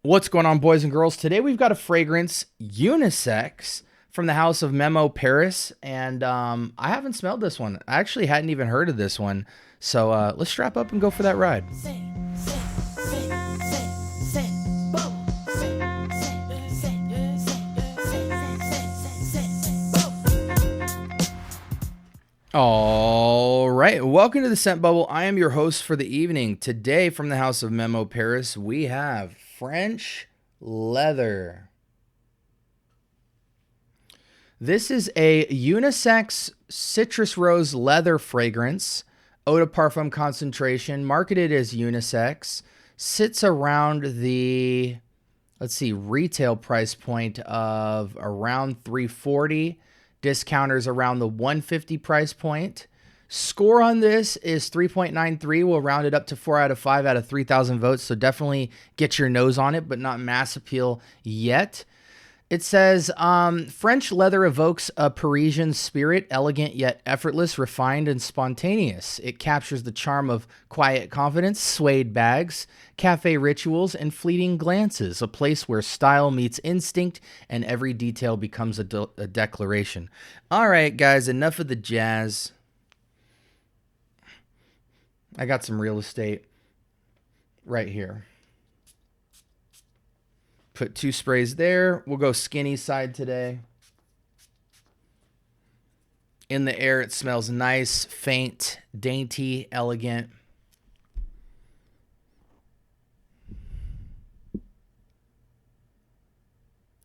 What's going on, boys and girls? Today we've got a fragrance unisex from the house of Memo Paris, and I haven't smelled this one. I actually hadn't even heard of this one, so let's strap up and go for that ride. All right, welcome to the Scent Bubble. I am your host for the evening. Today, from the house of Memo Paris, we have French Leather. This is a unisex citrus rose leather fragrance, eau de parfum concentration, marketed as unisex, sits around the, retail price point of around $340. Discounters around the $150 price point. Score on this is 3.93. We'll round it up to 4 out of 5 out of 3,000 votes. So definitely get your nose on it, but not mass appeal yet. It says, French leather evokes a Parisian spirit, elegant yet effortless, refined and spontaneous. It captures the charm of quiet confidence, suede bags, cafe rituals, and fleeting glances, a place where style meets instinct and every detail becomes a declaration. All right, guys, enough of the jazz. I got some real estate right here. Put 2 sprays there. We'll go skinny side today. In the air, it smells nice, faint, dainty, elegant.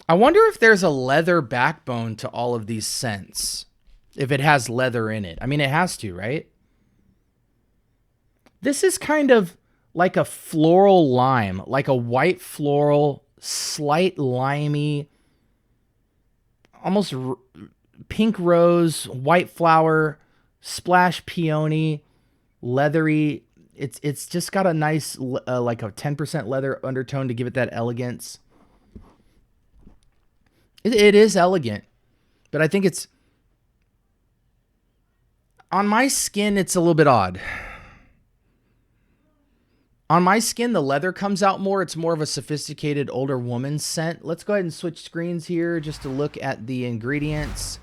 I wonder if there's a leather backbone to all of these scents. If it has leather in it. I mean, it has to, right? This is kind of like a floral lime, like a white floral, slight limey, almost pink rose, white flower, splash peony, leathery. It's just got a nice like a 10% leather undertone to give it that elegance. It is elegant, but I think it's on my skin. It's a little bit odd. On my skin, the leather comes out more. It's more of a sophisticated older woman scent. Let's go ahead and switch screens here just to look at the ingredients.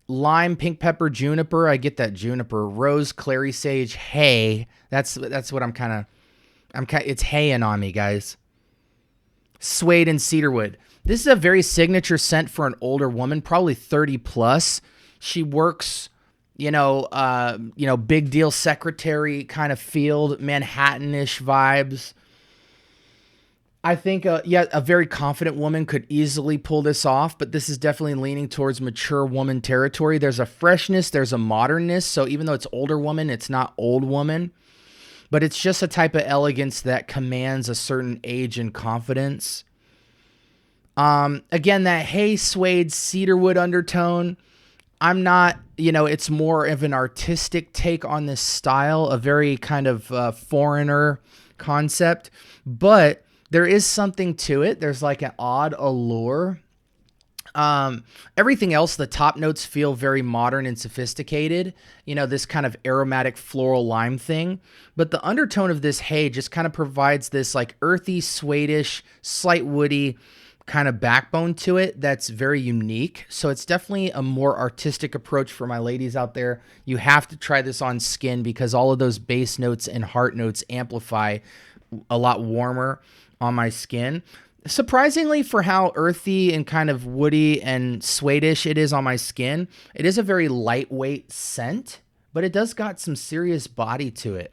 Lime, pink pepper, juniper. I get that juniper. Rose, clary sage, hay. That's what I'm kind of, it's haying on me, guys. Suede and cedarwood. This is a very signature scent for an older woman, probably 30 plus. She works, big deal secretary kind of field, Manhattan-ish vibes. I think, a very confident woman could easily pull this off, but this is definitely leaning towards mature woman territory. There's a freshness, there's a modernness. So even though it's older woman, it's not old woman, but it's just a type of elegance that commands a certain age and confidence. Again, that hay, suede, cedarwood undertone. I'm not, it's more of an artistic take on this style, a very kind of foreigner concept, but there is something to it. There's like an odd allure. Everything else, the top notes feel very modern and sophisticated, this kind of aromatic floral lime thing, but the undertone of this hay just kind of provides this like earthy, suede-ish, slight woody kind of backbone to it that's very unique. So it's definitely a more artistic approach for my ladies out there. You have to try this on skin because all of those bass notes and heart notes amplify a lot warmer on my skin. Surprisingly, for how earthy and kind of woody and suede-ish it is on my skin, it is a very lightweight scent, but it does got some serious body to it.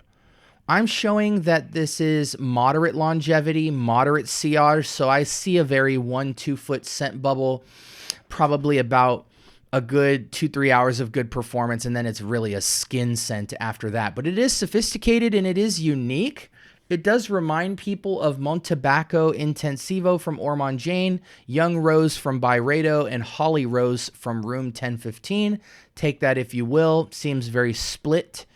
I'm showing that this is moderate longevity, moderate sillage, so I see a very 1-2 foot scent bubble, probably about a good 2-3 hours of good performance, and then it's really a skin scent after that. But it is sophisticated and it is unique. It does remind people of Montebaco Intensivo from Ormond Jane, Young Rose from Byredo, and Holly Rose from Room 1015. Take that if you will. Seems very split.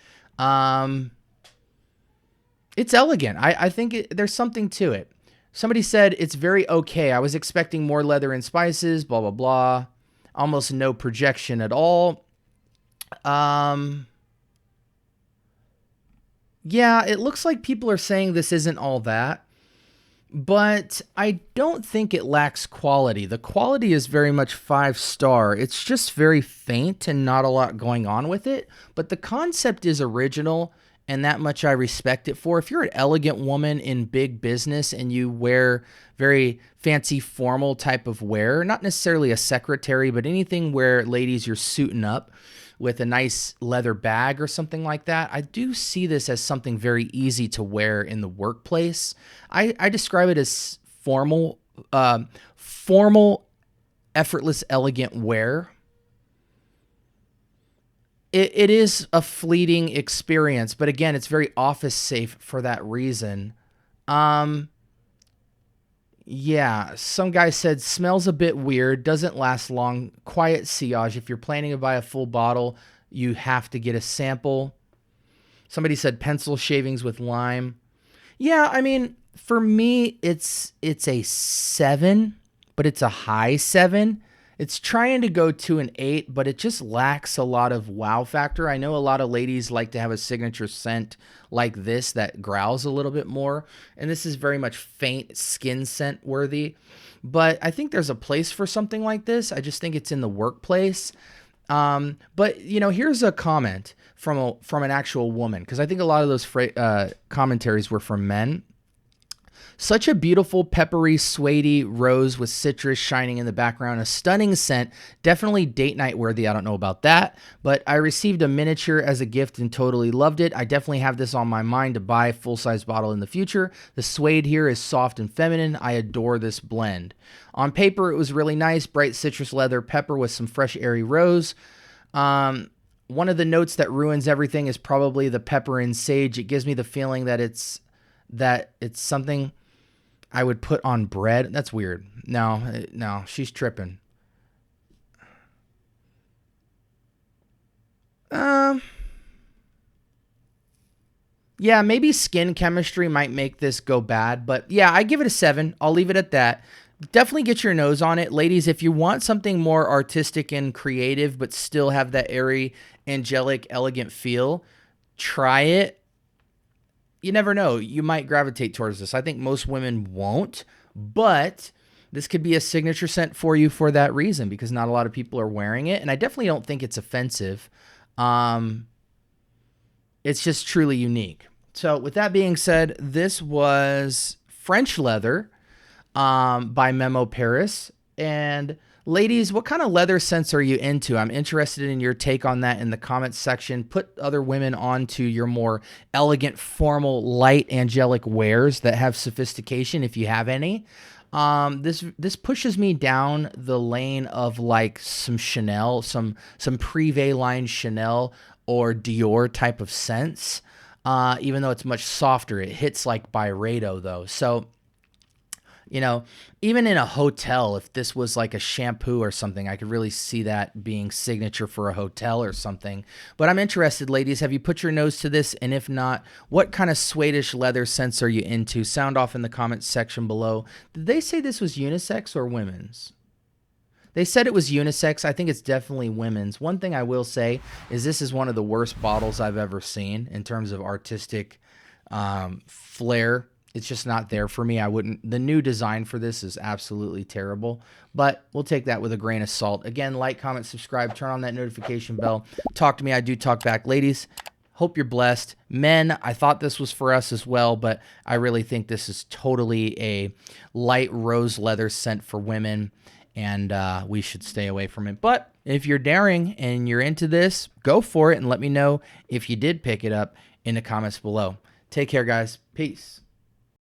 It's elegant. I think there's something to it. Somebody said it's very okay. I was expecting more leather and spices, blah, blah, blah. Almost no projection at all. Yeah, it looks like people are saying this isn't all that. but I don't think it lacks quality. The quality is very much 5-star. It's just very faint and not a lot going on with it, but the concept is original, and that much I respect it for. If you're an elegant woman in big business and you wear very fancy formal type of wear, not necessarily a secretary, but anything where, ladies, you're suiting up with a nice leather bag or something like that, I do see this as something very easy to wear in the workplace. I describe it as formal, effortless, elegant wear. It is a fleeting experience, but again, it's very office safe for that reason. Yeah, some guy said smells a bit weird, doesn't last long, quiet sillage. If you're planning to buy a full bottle, you have to get a sample. Somebody said pencil shavings with lime. Yeah, I mean, for me, it's a 7, but it's a high 7. It's trying to go to an 8, but it just lacks a lot of wow factor. I know a lot of ladies like to have a signature scent like this that growls a little bit more, and this is very much faint skin scent worthy. But I think there's a place for something like this. I just think it's in the workplace. But you know, here's a comment from an actual woman, because I think a lot of those commentaries were from men. Such a beautiful, peppery, suede rose with citrus shining in the background. A stunning scent. Definitely date night worthy. I don't know about that, but I received a miniature as a gift and totally loved it. I definitely have this on my mind to buy a full-size bottle in the future. The suede here is soft and feminine. I adore this blend. On paper, it was really nice. Bright citrus leather pepper with some fresh, airy rose. One of the notes that ruins everything is probably the pepper and sage. It gives me the feeling that it's something I would put on bread. That's weird. No, she's tripping. Yeah, maybe skin chemistry might make this go bad, but yeah, I give it a 7. I'll leave it at that. Definitely get your nose on it. Ladies, if you want something more artistic and creative, but still have that airy, angelic, elegant feel, try it. You never know. You might gravitate towards this. I think most women won't, but this could be a signature scent for you for that reason, because not a lot of people are wearing it. And I definitely don't think it's offensive. It's just truly unique. So with that being said, this was French Leather by Memo Paris. And ladies, what kind of leather scents are you into? I'm interested in your take on that in the comments section. Put other women onto your more elegant, formal, light, angelic wares that have sophistication, if you have any. This pushes me down the lane of like some Chanel, some Privé line Chanel or Dior type of scents. Even though it's much softer, it hits like Byredo though. So, you know, even in a hotel, if this was like a shampoo or something, I could really see that being signature for a hotel or something. But I'm interested, ladies, have you put your nose to this? And if not, what kind of Swedish leather scents are you into? Sound off in the comments section below. Did they say this was unisex or women's? They said it was unisex. I think it's definitely women's. One thing I will say is this is one of the worst bottles I've ever seen in terms of artistic flair. It's just not there for me. The new design for this is absolutely terrible, but we'll take that with a grain of salt. Again, like, comment, subscribe, turn on that notification bell. Talk to me. I do talk back. Ladies, hope you're blessed. Men, I thought this was for us as well, but I really think this is totally a light rose leather scent for women, and we should stay away from it. But if you're daring and you're into this, go for it and let me know if you did pick it up in the comments below. Take care, guys. Peace.